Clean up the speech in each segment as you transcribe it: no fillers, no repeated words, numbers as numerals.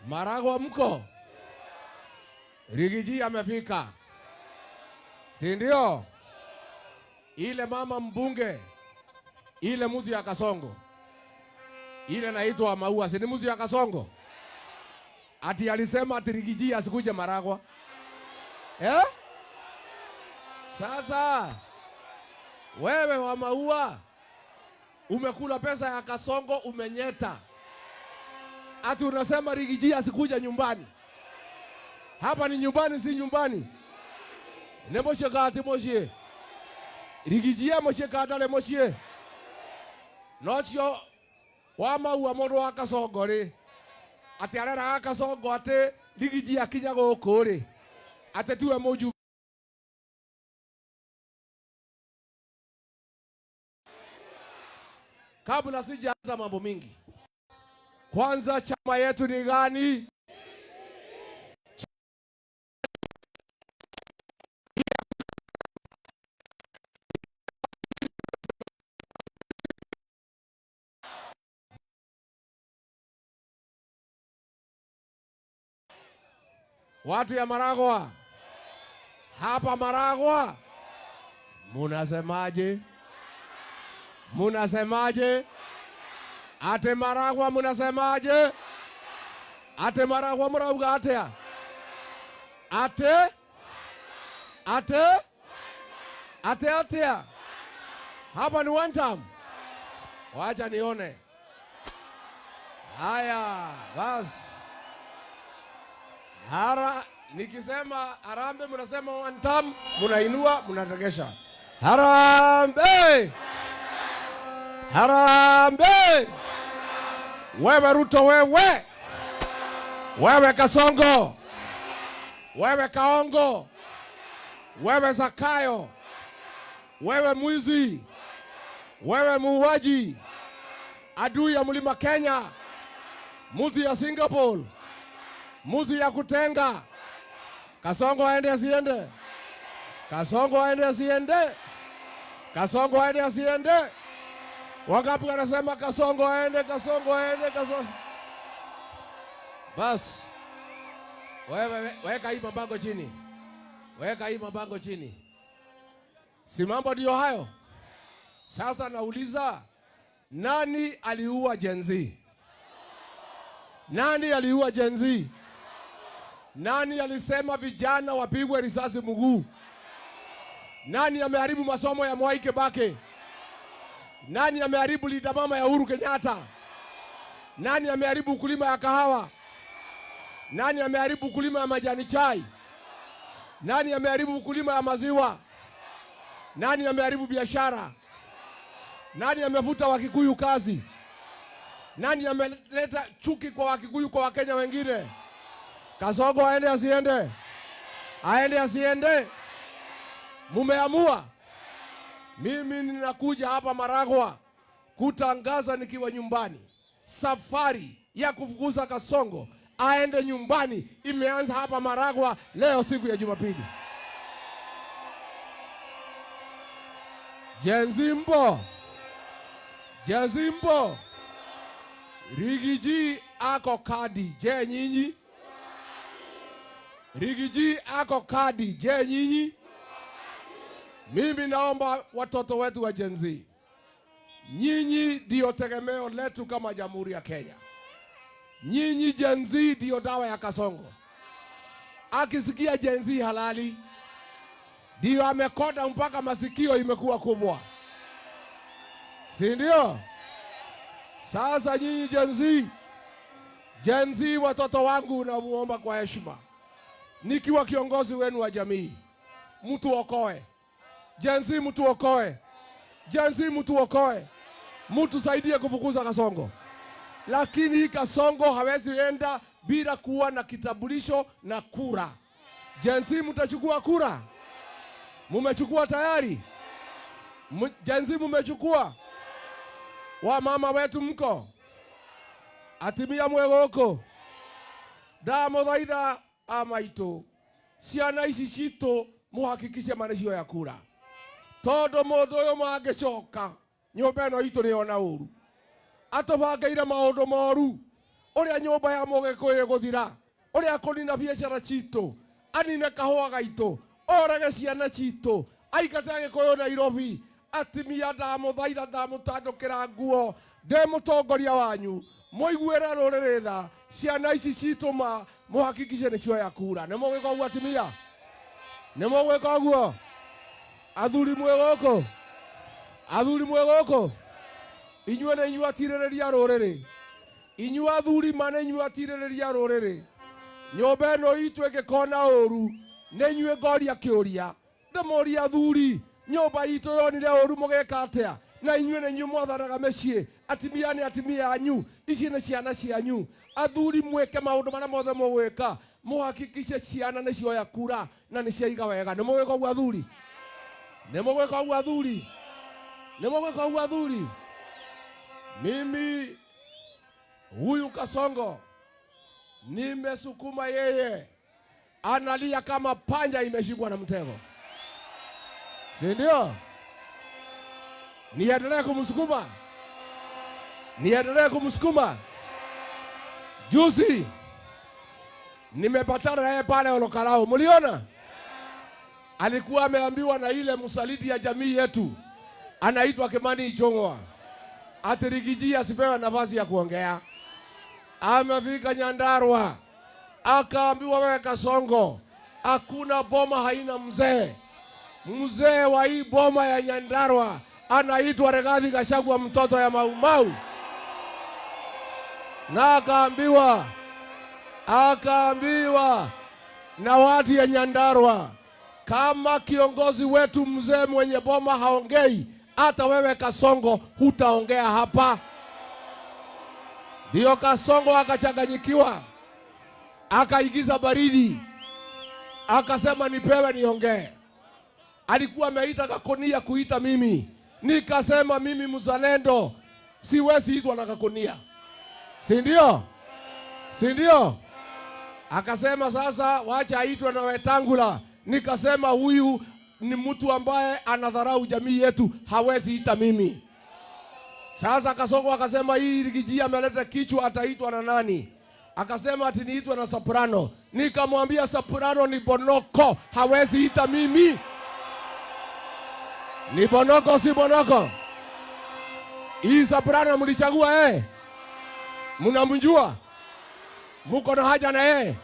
Maragwa mko? Rigiji amefika. Si ndio? Ile mama mbunge, ile mtu ya Kasongo, ile naitwa Maua, si ni mtu ya Kasongo? Ati alisema ati Rigiji asikuje Maragwa. Sasa wewe wa Maua umekula pesa ya Kasongo, umenyeta. Ati unasema Rigiji asikuja nyumbani. Hapa ni nyumbani, si nyumbani? Nebo shekati moshie. Rigiji ya moshie katale moshie. Nochio wa Maua modo wa Kasongo ri. Ati arera Kasongo ati Rigiji akija guku ri. Ati tuwe moju. Kabla sijaanza mambo mingi, kwanza chama yetu ni gani? Watu ya Maragwa, hapa Maragwa, munasemaje? Munasemaje? Ate Maragwa munasemaje? Ate Maragwa murauga atea? Ate atea? Hapa ni one time. Wacha nione. Haya, basi. Nikisema harambe munasema one time, munainua, munategesha. Harambe! Harambe! Wewe Ruto wewe! Wewe Kasongo! Wewe Kaongo! Wewe Zakayo! Wewe mwizi! Wewe muuaji! Adui ya Mlima Kenya! Mtu ya Singapore! Mtu ya kutenga! Kasongo aende asiende? Kasongo aende asiende? Kasongo aende asiende? Wangapi wanasema Kasongo aende, Kasongo aende, Kasongo? Bas. Wewe weka hii mabango chini. Weka hii mabango chini. Si mambo ndio hayo? Sasa nauliza, nani aliua Gen Z? Nani aliua Gen Z? Nani alisema vijana wapigwe risasi mguu? Nani ameharibu masomo ya Mwai Kibaki? Nani ameharibu linda mama ya Uhuru Kenyatta? Nani ameharibu ukulima ya kahawa? Nani ameharibu ukulima ya majani chai? Nani ameharibu ukulima ya maziwa? Nani ameharibu biashara? Nani amefuta Wakikuyu kazi? Nani ameleta chuki kwa Wakikuyu kwa Wakenya wengine? Kasongo aende asiende? Aende asiende? Mumeamua? Mimi ninakuja hapa Maragwa kutangaza nikiwa nyumbani. Safari ya kufukuza Kasongo aende nyumbani imeanza hapa Maragwa leo siku ya Jumapili. Gen Z mpo? Gen Z mpo? Rigiji ako kadi, je nyinyi? Rigiji ako kadi, je nyinyi? Mimi naomba watoto wetu wa Gen Z, nyinyi ndio tegemeo letu kama Jamhuri ya Kenya. Nyinyi Gen Z ndio dawa ya Kasongo. Akisikia Gen Z halali, ndio amekoda mpaka masikio imekuwa kubwa. Si ndio? Sasa nyinyi Gen Z watoto wangu, namuomba kwa heshima, nikiwa kiongozi wenu wa jamii, mtu okoe. Gen Z mtu okoe. Gen Z mtu okoe. Mtu saidie kufukuza Kasongo. Lakini hii Kasongo hawezi enda bila kuwa na kitambulisho na kura. Gen Z mtachukua kura? Mumechukua tayari? Gen Z mumechukua? Wa mama wetu mko? Atimia mwegoko. Damo dhaida amaito. Ciana ici cito muhakikishe manecio ya kura. Todo modo yo mangecoka nyumba ino itu ni ona uru atobangeire maundu moru uria nyumba ya Mugikuyu guthira, uria kunina biacara citu, anine kahua gaitu, orage ciana citu, aikate Agikuyu Nairobi, atimia ndamuthaitha ndamutandukira nguo, ndi mutongoria wanyu, muiguire ruriri tha, ciana ici cituma muhakikishe ni cioya kura. Ni mugwika uguo atimia? Ni mugwika uguo? Athuri mwe guku, athuri mwe guku, inyue na inyue atiririria ruriri, inyue athuri mane inyue atiririria ruriri. Nyumba ino itu igikona uru, ni inyue ngoria kiuria, ndamoria athuri, nyumba itu yonire uru mugeka atia? Na inyue na inyue mwatharaga mecii, atimia ni atimia anyu, ici ni ciana cianyu. Athuri mweke maundu maria mothe mugwika, muhakikishe ciana ni cioya kura na ni ciaiga wega. Ni mugwika uguo athuri? Ni mugwika uguo athuri? Ni mugwika uguo athuri? Mimi huyu Kasongo nimesukuma yeye, analia kama panya imeshikwa na mtego, si ndio? Niendelee kumsukuma? Niendelee kumsukuma? Juzi nimepatana naye pale Olokalao, mliona? Alikuwa ameambiwa na ile msaliti ya jamii yetu anaitwa Kimani Ichung'wa ati Rigiji asipewe nafasi ya kuongea. Amefika Nyandarua akaambiwa, wewe Kasongo, hakuna boma haina mzee. Mzee wa hii boma ya Nyandarua anaitwa Rigathi Gachagua, mtoto ya Mau Mau. Na akaambiwa na watu ya Nyandarua, kama kiongozi wetu mzee mwenye boma haongei, hata wewe Kasongo hutaongea hapa. Ndio Kasongo akachanganyikiwa, akaigiza baridi, akasema nipewe niongee. Alikuwa ameita Kakonia kuita mimi, nikasema mimi mzalendo siwezi itwa na Kakonia, si ndio? Si ndio? Akasema sasa wacha aitwe na Wetangula. Nikasema huyu ni mtu ambaye anadharau jamii yetu, hawezi ita mimi. Sasa Kasongo akasema hii Rigiji ameleta kichwa, ataitwa na nani? Akasema ati niitwe na Soprano. Nikamwambia Soprano ni Bonoko, hawezi ita mimi. Ni Bonoko si Bonoko? Hii Soprano mlichagua mnamjua? Muko na haja na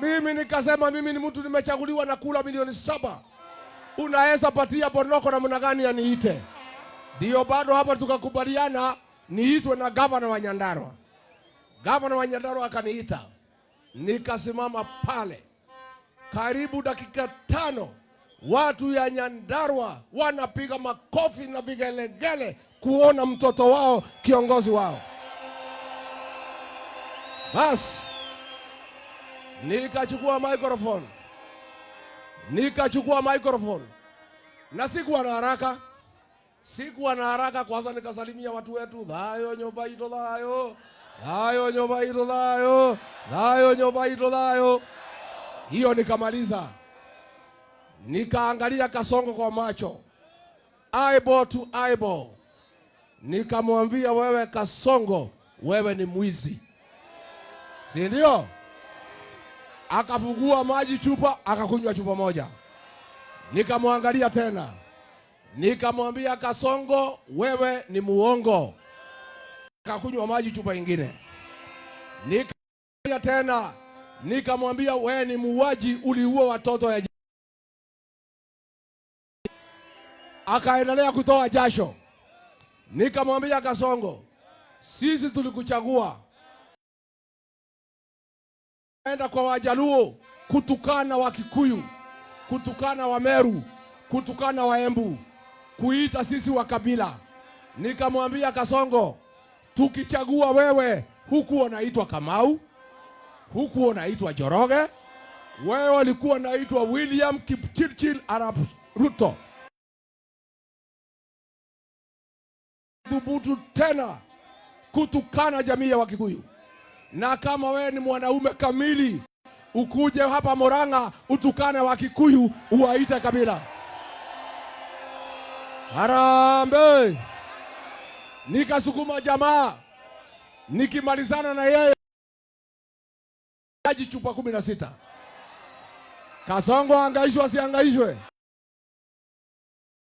Mimi nikasema mimi ni mtu nimechaguliwa na kula milioni 7. Unaweza patia Bonoko na mna gani aniite? Ndio bado hapa tukakubaliana niitwe na gavana wa Nyandarua. Gavana wa Nyandarua akaniita. Nikasimama pale. Karibu dakika 5 watu ya Nyandarua wanapiga makofi na vigelegele kuona mtoto wao kiongozi wao. Bas nikachukua microphone na sikuwa na haraka. Kwanza nikasalimia watu wetu, thayo nyumba ito thayo, thayo nyumba ito thayo, thayo nyumba ito thayo. Hiyo nikamaliza, nikaangalia Kasongo kwa macho, eyeball to eyeball. Nikamwambia, wewe Kasongo, wewe ni mwizi, si ndio? Akafungua maji chupa, akakunywa chupa moja. Nikamwangalia tena, nikamwambia Kasongo, wewe ni muongo. Akakunywa maji chupa ingine. Nikamwambia tena, nikamwambia wewe ni muuaji, uliua watoto ya. Akaendelea kutoa jasho. Nikamwambia Kasongo, sisi tulikuchagua enda kwa Wajaluo kutukana wa Kikuyu, kutukana wa Meru, kutukana wa Embu, kuita sisi wa kabila. Nikamwambia Kasongo, tukichagua wewe, huku unaitwa Kamau, huku unaitwa Joroge, wewe ulikuwa unaitwa William Kipchirchir Arap Ruto. Thubutu tena kutukana jamii ya Wakikuyu. Na kama wewe ni mwanaume kamili, ukuje hapa Murang'a utukane Wakikuyu, uwaite kabila. Harambe! Nikasukuma jamaa nikimalizana na yeye aji chupa 16. Kasongo angaishwe asiangaishwe?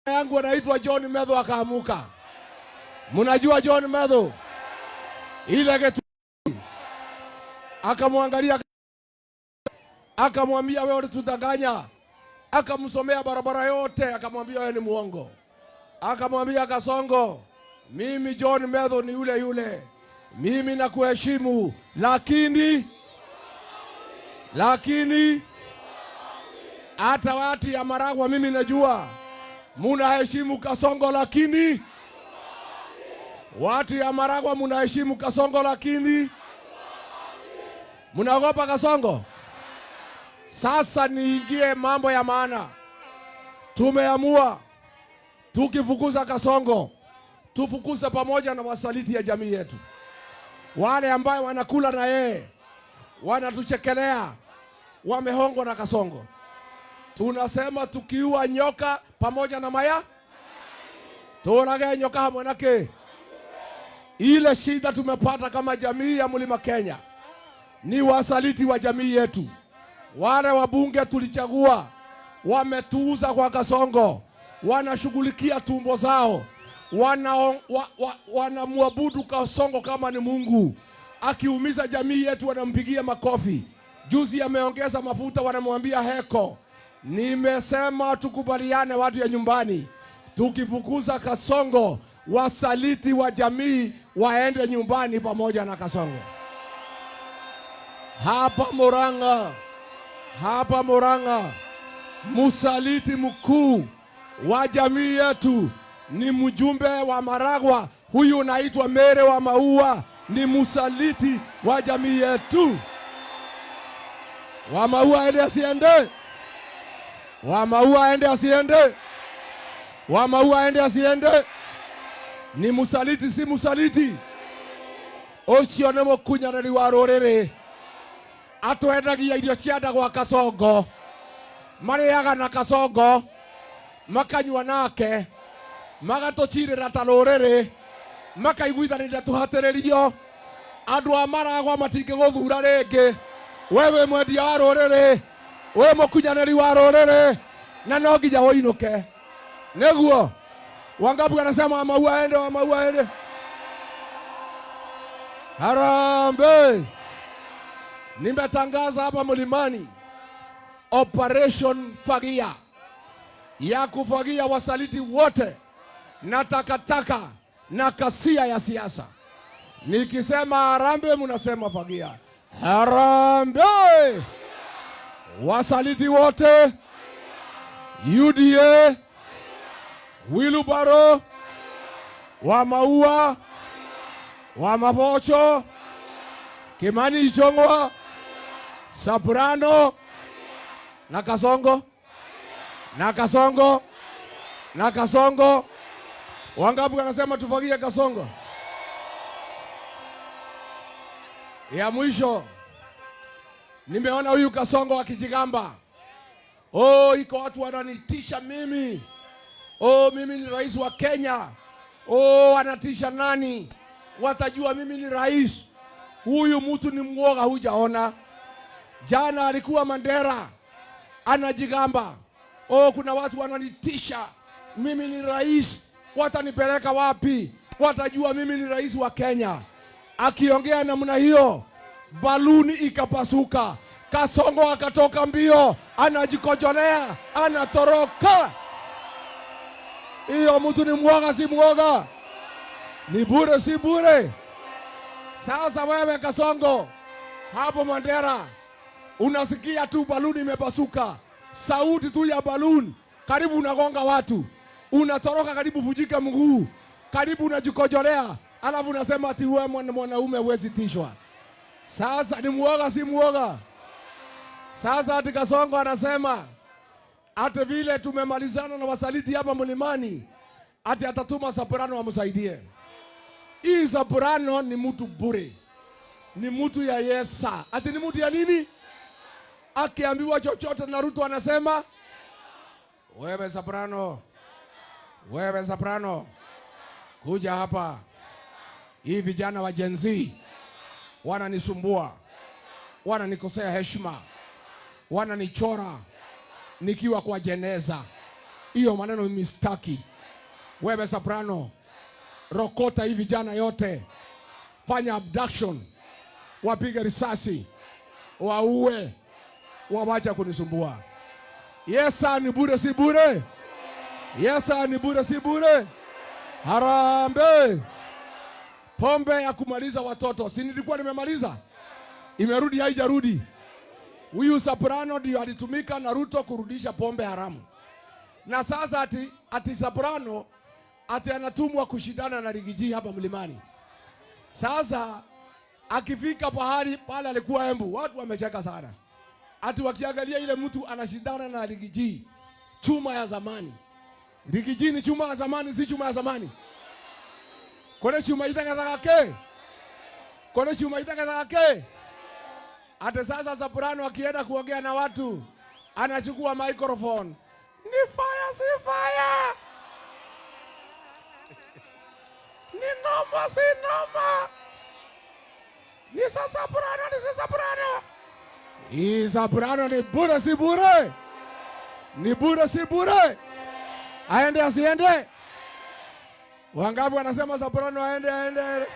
Yangu anaitwa John Medho akaamuka. Mnajua John Medho? Ile getu akamwangalia akamwambia wewe tutanganya, akamsomea barabara yote, akamwambia wewe ni muongo. Akamwambia Kasongo, mimi John Medho ni yule yule, mimi nakuheshimu, lakini hata watu ya Maragwa mimi najua munaheshimu Kasongo, lakini watu ya Maragwa munaheshimu Kasongo, lakini munaogopa Kasongo. Sasa niingie mambo ya maana. Tumeamua tukifukuza Kasongo, tufukuze pamoja na wasaliti ya jamii yetu, wale ambao wanakula na yeye, wanatuchekelea, wamehongwa na Kasongo. Tunasema tukiua nyoka pamoja na maya, tuonage nyoka hamwe nake. Ile shida tumepata kama jamii ya Mlima Kenya ni wasaliti wa jamii yetu. Wale wabunge tulichagua wametuuza kwa Kasongo, wanashughulikia tumbo zao, wanamwabudu Kasongo kama ni Mungu. Akiumiza jamii yetu wanampigia makofi. Juzi ameongeza mafuta, wanamwambia heko. Nimesema tukubaliane watu ya nyumbani, tukifukuza Kasongo, wasaliti wa jamii waende nyumbani pamoja na Kasongo. Hapa Murang'a, musaliti mkuu wa jamii yetu ni mjumbe wa Maragwa, huyu unaitwa Mere wa Maua, ni musaliti wa jamii yetu. Wa Maua aende asiende? Wa Maua aende asiende? Wa Maua aende asiende? Ni musaliti si musaliti? Ocio nĩ mũkunyanĩri wa rũrĩrĩ, atwendagia irio cianda gwa Kasongo, marĩaga na Kasongo, makanyua nake, magatũcirĩra ta rũrĩrĩ, makaiguithanĩria tũhatĩrĩrio. Andũ a Maragwa matingĩgũthura rĩngĩ. Wewe mwendia wa rũrĩrĩ, wewe mũkunyanĩri wa rũrĩrĩ, na no nginya ũinũke. Nĩguo Wangabu anasema wa Maua aende, wa Maua aende. Harambee! Nimetangaza hapa Mlimani Operation Fagia ya kufagia wasaliti wote na takataka na kasia ya siasa. Nikisema harambee mnasema fagia. Harambee! Wasaliti wote, UDA, Wilubaro, wa Maua, wa Mapocho, Kimani Ichung'wah, Soprano na Kasongo, na Kasongo, na Kasongo. Wangapi wanasema tufagie Kasongo? Ya mwisho, nimeona huyu Kasongo akijigamba, oh, iko watu wananitisha mimi, oh, mimi ni rais wa Kenya, oh, anatisha nani? Watajua mimi ni rais. Huyu mtu ni mwoga, hujaona. Jana alikuwa Mandera anajigamba, oh, kuna watu wananitisha, mimi ni rais, watanipeleka wapi? Watajua mimi ni rais wa Kenya. Akiongea namna hiyo, baluni ikapasuka. Kasongo akatoka mbio, anajikojolea, anatoroka. Hiyo mtu ni mwoga si mwoga? Ni bure si bure? Sasa wewe Kasongo, hapo Mandera, unasikia tu baluni imepasuka. Sauti tu ya baluni, karibu unagonga watu. Unatoroka karibu vujika mguu. Karibu unajikojolea. Alafu unasema ati wewe mwanaume huwezi tishwa. Sasa ni mwoga si mwoga? Sasa ati Kasongo anasema ati vile tumemalizana na wasaliti hapa Mlimani, ati atatuma Soprano amsaidie. Hii Soprano ni mtu bure, ni mtu ya Yesa. Ati ni mtu ya nini? Akiambiwa chochote na Ruto anasema, wewe Soprano, wewe Soprano, kuja hapa. Hii vijana wa Gen Z wananisumbua, wananikosea heshima, wananichora nikiwa kwa jeneza. Hiyo maneno mistaki. Wewe soprano, rokota hii vijana yote, fanya abduction, wapige risasi, waue, wawacha kunisumbua. Yesa ni bure si bure? Yesa ni bure si bure? Harambe! Pombe ya kumaliza watoto. Si nilikuwa nimemaliza? Imerudi haijarudi. Huyu soprano ndio alitumika na Ruto kurudisha pombe haramu. Na sasa ati soprano ati anatumwa kushindana na Rigiji hapa Mlimani. Sasa akifika pahali pale alikuwa Embu, watu wamecheka sana. Ati wakiangalia ile mtu anashindana na Rigiji, chuma ya zamani. Rigiji ni chuma ya zamani, si chuma ya zamani. Kone chuma itakazake? Kone chuma itakazake? Ate sasa soprano akienda kuongea na watu, anachukua microphone. Ni fire si fire. Ni noma si noma. Ni soprano ni soprano. Hii soprano ni bure si bure? Ni bure si bure? Aende asiende? Wangapi wanasema soprano aende?